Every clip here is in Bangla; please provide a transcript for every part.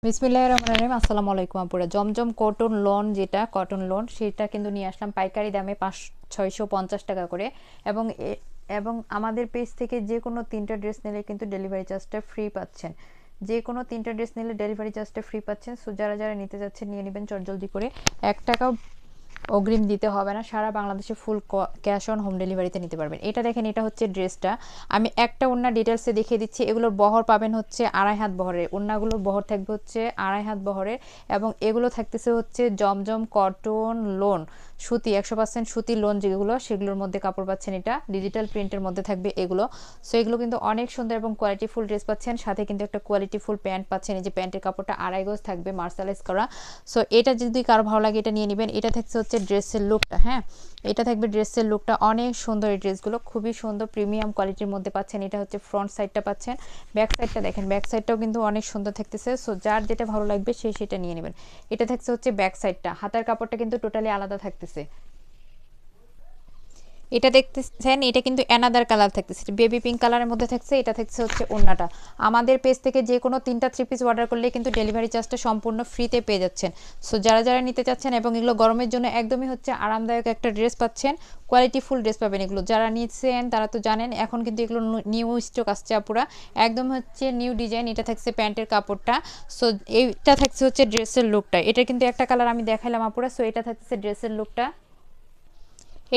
বিসমিল্লাহির রহমানির রহিম। আসসালামু আলাইকুম আপুরা। জমজম কটন লোন, যেটা কটন লোন, সেটা কিন্তু নিয়ে আসলাম পাইকারি দামে 650 টাকা করে। এবং এবং আমাদের পেজ থেকে যে কোনো 3টা ড্রেস নিলে কিন্তু ডেলিভারি চার্জটা ফ্রি পাচ্ছেন। যে কোনো 3টা ড্রেস নিলে ডেলিভারি চার্জটা ফ্রি পাচ্ছেন। সো যারা যারা নিতে যাচ্ছেন নিয়ে নেবেন চটজলদি করে। 1 টাকাও অগ্রিম দিতে হবে না। সারা বাংলাদেশে ফুল ক্যাশ অন হোম ডেলিভারিতে নিতে পারবেন। এটা দেখেন, এটা হচ্ছে ড্রেসটা। আমি একটা ওড়না ডিটেলসে দেখিয়ে দিচ্ছি। এগুলোর বহর পাবেন হচ্ছে 2.5 হাত বহরের। ওড়নাগুলোর বহর থাকবে হচ্ছে 2.5 হাত বহরের। এবং এগুলো থাকতেছে হচ্ছে জমজম কটন লোন সুতি, 100% সুতি লোন যেগুলো, সেগুলোর মধ্যে কাপড় পাচ্ছেন। এটা ডিজিটাল প্রিন্টের মধ্যে থাকবে এগুলো। সো এগুলো কিন্তু অনেক সুন্দর এবং কোয়ালিটিফুল ড্রেস পাচ্ছেন। সাথে কিন্তু একটা কোয়ালিটিফুল প্যান্ট পাচ্ছেন। এই যে প্যান্টের কাপড়টা 2.5 গজ থাকবে, মার্শালাইজ করা। সো এটা যদি কারো ভালো লাগে এটা নিয়ে নেবেন। এটা থাকছে হচ্ছে ড্রেসের লুকটা। হ্যাঁ, এটা থাকবে ড্রেসের লুকটা। অনেক সুন্দর এই ড্রেসগুলো, খুবই সুন্দর প্রিমিয়াম কোয়ালিটির মধ্যে পাচ্ছেন। এটা হচ্ছে ফ্রন্ট সাইডটা পাচ্ছেন। ব্যাক সাইডটা দেখেন, ব্যাক সাইডটাও কিন্তু অনেক সুন্দর থাকতেছে। সো যার যেটা ভালো লাগবে সে সেটা নিয়ে নেবেন। এটা থাকছে হচ্ছে ব্যাক সাইডটা। হাতার কাপড়টা কিন্তু টোটালি আলাদা থাকতেছে। এটা দেখতেছেন, এটা কিন্তু অ্যানাদার কালার থাকতেছে, বেবি পিঙ্ক কালারের মধ্যে থাকছে। এটা থাকছে হচ্ছে ওড়নাটা। আমাদের পেজ থেকে যে কোনো 3টা 3 পিস অর্ডার করলে কিন্তু ডেলিভারি চার্জটা সম্পূর্ণ ফ্রিতে পেয়ে যাচ্ছেন। সো যারা যারা নিতে চাচ্ছেন, এবং এগুলো গরমের জন্য একদমই হচ্ছে আরামদায়ক একটা ড্রেস পাচ্ছেন। কোয়ালিটিফুল ড্রেস পাবেন এগুলো। যারা নিচ্ছেন তারা তো জানেন, এখন কিন্তু এগুলো নিউ স্টক আসছে আপুরা, একদম হচ্ছে নিউ ডিজাইন। এটা থাকছে প্যান্টের কাপড়টা। সো এইটা থাকছে হচ্ছে ড্রেসের লুকটা। এটা কিন্তু একটা কালার আমি দেখাইলাম আপুরা। সো এটা থাকছে ড্রেসের লুকটা।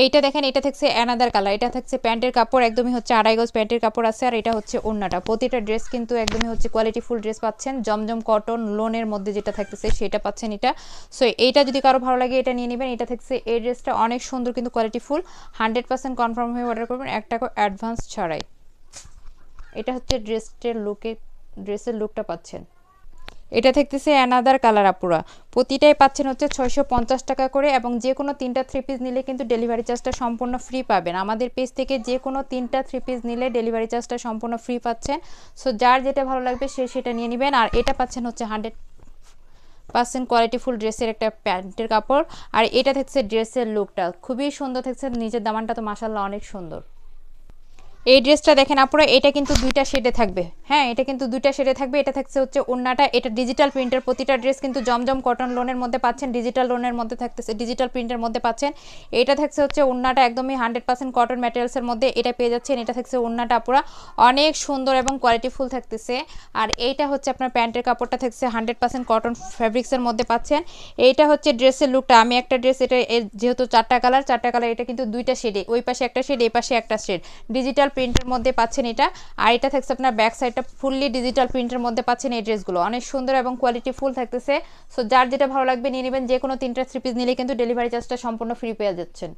এইটা দেখেন, এটা থাকছে অ্যানাদার কালার। এটা থাকছে প্যান্টের কাপড়, একদমই হচ্ছে 2.5 গজ প্যান্টের কাপড় আছে। আর এটা হচ্ছে ওড়নাটা। প্রতিটা ড্রেস কিন্তু একদমই হচ্ছে কোয়ালিটিফুল ড্রেস পাচ্ছেন। জমজম কটন লোনের মধ্যে যেটা থাকতেছে সেটা পাচ্ছেন এটা। সো এইটা যদি কারো ভালো লাগে এটা নিয়ে নেবেন। এটা থাকছে এই ড্রেসটা অনেক সুন্দর কিন্তু কোয়ালিটিফুল। 100% কনফার্ম হয়ে অর্ডার করবেন 1 টাকা অ্যাডভান্স ছাড়াই। এটা হচ্ছে ড্রেসের লুকটা পাচ্ছেন। এটা থাকতেছে অ্যানাদার কালার আপুরা। প্রতিটাই পাচ্ছেন হচ্ছে 650 টাকা করে। এবং যে কোনো 3টা 3 পিস নিলে কিন্তু ডেলিভারি চার্জটা সম্পূর্ণ ফ্রি পাবেন। আমাদের পেজ থেকে যে কোনো 3টা 3 পিস নিলে ডেলিভারি চার্জটা সম্পূর্ণ ফ্রি পাচ্ছেন। সো যার যেটা ভালো লাগবে সে সেটা নিয়ে নেবেন। আর এটা পাচ্ছেন হচ্ছে 100% কোয়ালিটিফুল ড্রেসের একটা প্যান্টের কাপড়। আর এটা থাকছে ড্রেসের লুকটা, খুবই সুন্দর থাকছে। নিচের দামানটা তো মাশাআল্লাহ অনেক সুন্দর। এই ড্রেসটা দেখেন আপুরা, এটা কিন্তু 2টা শেডে থাকবে। হ্যাঁ, এটা কিন্তু 2টা শেডে থাকবে। এটা থাকছে হচ্ছে ওড়নাটা। এটা ডিজিটাল প্রিন্টের। প্রতিটা ড্রেস কিন্তু জমজম কটন লোনের মধ্যে পাচ্ছেন, ডিজিটাল লোনের মধ্যে থাকতেছে, ডিজিটাল প্রিন্টের মধ্যে পাচ্ছেন। এটা থাকছে হচ্ছে ওড়নাটা, একদমই 100% কটন ম্যাটেরিয়ালসের মধ্যে এটা পেয়ে যাচ্ছেন। এটা থাকছে ওড়নাটা আপুরা, অনেক সুন্দর এবং কোয়ালিটিফুল থাকতেছে। আর এইটা হচ্ছে আপনার প্যান্টের কাপড়টা, থাকছে 100% কটন ফ্যাব্রিক্সের মধ্যে পাচ্ছেন। এইটা হচ্ছে ড্রেসের লুকটা। আমি একটা ড্রেস, এটা যেহেতু 4টা কালার, এটা কিন্তু 2টা শেডে, ওই পাশে একটা শেড, এই পাশে একটা শেড, ডিজিটাল প্রিন্টের মধ্যে পাচ্ছেন এটা। আর এটা থাকছে আপনার ব্যাক সাইডটা ফুললি ডিজিটাল প্রিন্টের মধ্যে পাচ্ছেন। এই ড্রেসগুলো অনেক সুন্দর এবং কোয়ালিটি ফুল থাকতেছে। সো যার যেটা ভালো লাগবে নিয়ে নেবেন। যে কোনো 3টা 3 পিস নিলে কিন্তু ডেলিভারি চার্জটা সম্পূর্ণ ফ্রি পেয়ে যাচ্ছেন।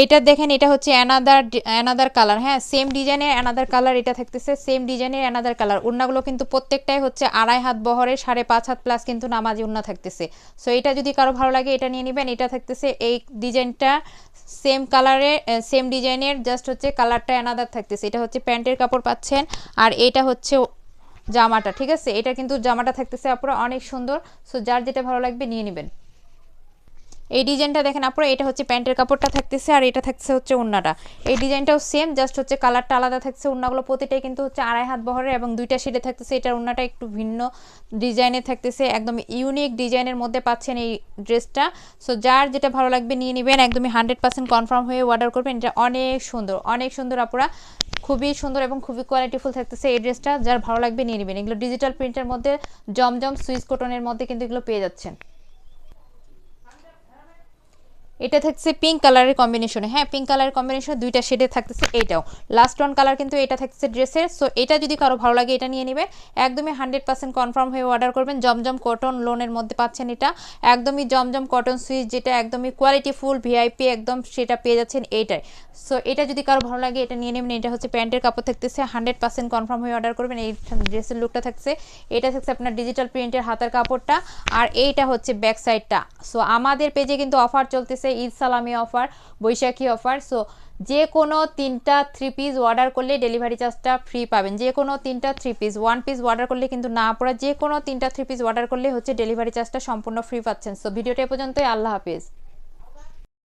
এইটা দেখেন, এটা হচ্ছে অ্যানাদার কালার। হ্যাঁ, সেম ডিজাইনের অ্যানাদার কালার। এটা থাকতেছে সেম ডিজাইনের অ্যানাদার কালার। ওড়নাগুলো কিন্তু প্রত্যেকটাই হচ্ছে 2.5 হাত বহরের, 5.5 হাত প্লাস কিন্তু নামাজি ওড়না থাকতেছে। সো এটা যদি কারো ভালো লাগে এটা নিয়ে নেবেন। এটা থাকতেছে এই ডিজাইনটা সেম কালারে, সেম ডিজাইনের, জাস্ট হচ্ছে কালারটা অ্যানাদার থাকতেছে। এটা হচ্ছে প্যান্টের কাপড় পাচ্ছেন। আর এটা হচ্ছে জামাটা। ঠিক আছে, এটা কিন্তু জামাটা থাকতেছে আপনারা অনেক সুন্দর। সো যার যেটা ভালো লাগবে নিয়ে নেবেন। এই ডিজাইনটা দেখেন আপনারা, এটা হচ্ছে প্যান্টের কাপড়টা থাকতেছে। আর এটা থাকছে হচ্ছে ওড়নাটা। এই ডিজাইনটাও সেম, জাস্ট হচ্ছে কালারটা আলাদা থাকছে। ওড়নাগুলো প্রতিটাই কিন্তু হচ্ছে 2.5 হাত বহরের এবং 2টা শেডে থাকতেছে। এটার ওড়নাটা একটু ভিন্ন ডিজাইনে থাকতেছে, একদম ইউনিক ডিজাইনের মধ্যে পাচ্ছেন এই ড্রেসটা। সো যার যেটা ভালো লাগবে নিয়ে নেবেন। একদমই 100% কনফার্ম হয়ে অর্ডার করবেন। এটা অনেক সুন্দর, অনেক সুন্দর আপুরা, খুবই সুন্দর এবং খুবই কোয়ালিটিফুল থাকতেছে এই ড্রেসটা। যার ভালো লাগবে নিয়ে নেবেন। এগুলো ডিজিটাল প্রিন্টের মধ্যে, জমজম সুইস কটনের মধ্যে কিন্তু এগুলো পেয়ে যাচ্ছেন। এটা থাকছে পিঙ্ক কালারের কম্বিনেশনে। হ্যাঁ, পিঙ্ক কালারের কম্বিনেশনে 2টা শেডে থাকতেছে। এইটাও লাস্ট ওয়ান কালার কিন্তু এটা থাকছে ড্রেসের। সো এটা যদি কারো ভালো লাগে এটা নিয়ে নেবেন। একদমই 100% কনফার্ম হয়ে অর্ডার করবেন। জমজম কটন লোনের মধ্যে পাচ্ছেন এটা, একদমই জমজম কটন সুইচ, যেটা একদমই কোয়ালিটিফুল ভিআইপি একদম, সেটা পেয়ে যাচ্ছেন এইটাই। সো এটা যদি কারো ভালো লাগে এটা নিয়ে নেবেন। এটা হচ্ছে প্যান্টের কাপড় থাকতেছে, 100% কনফার্ম হয়ে অর্ডার করবেন। এই ড্রেসের লুকটা থাকছে। এটা থাকছে আপনার ডিজিটাল প্রিন্টের হাতার কাপড়টা। আর এইটা হচ্ছে ব্যাক সাইডটা। সো আমাদের পেজে কিন্তু অফার চলতেছে, ঈদ সালামি অফার, বৈশাখী অফার। সো যে কোনো 3টা 3 পিস অর্ডার করলে ডেলিভারি চার্জটা ফ্রি পাবেন। যে কোনো 3টা 3 পিস, 1 পিস অর্ডার করলে কিন্তু না পড়া, যে কোনো 3টা 3 পিস অর্ডার করলে হচ্ছে ডেলিভারি চার্জটা সম্পূর্ণ ফ্রি পাচ্ছেন। সো ভিডিওটা এ পর্যন্তই। আল্লাহ হাফেজ।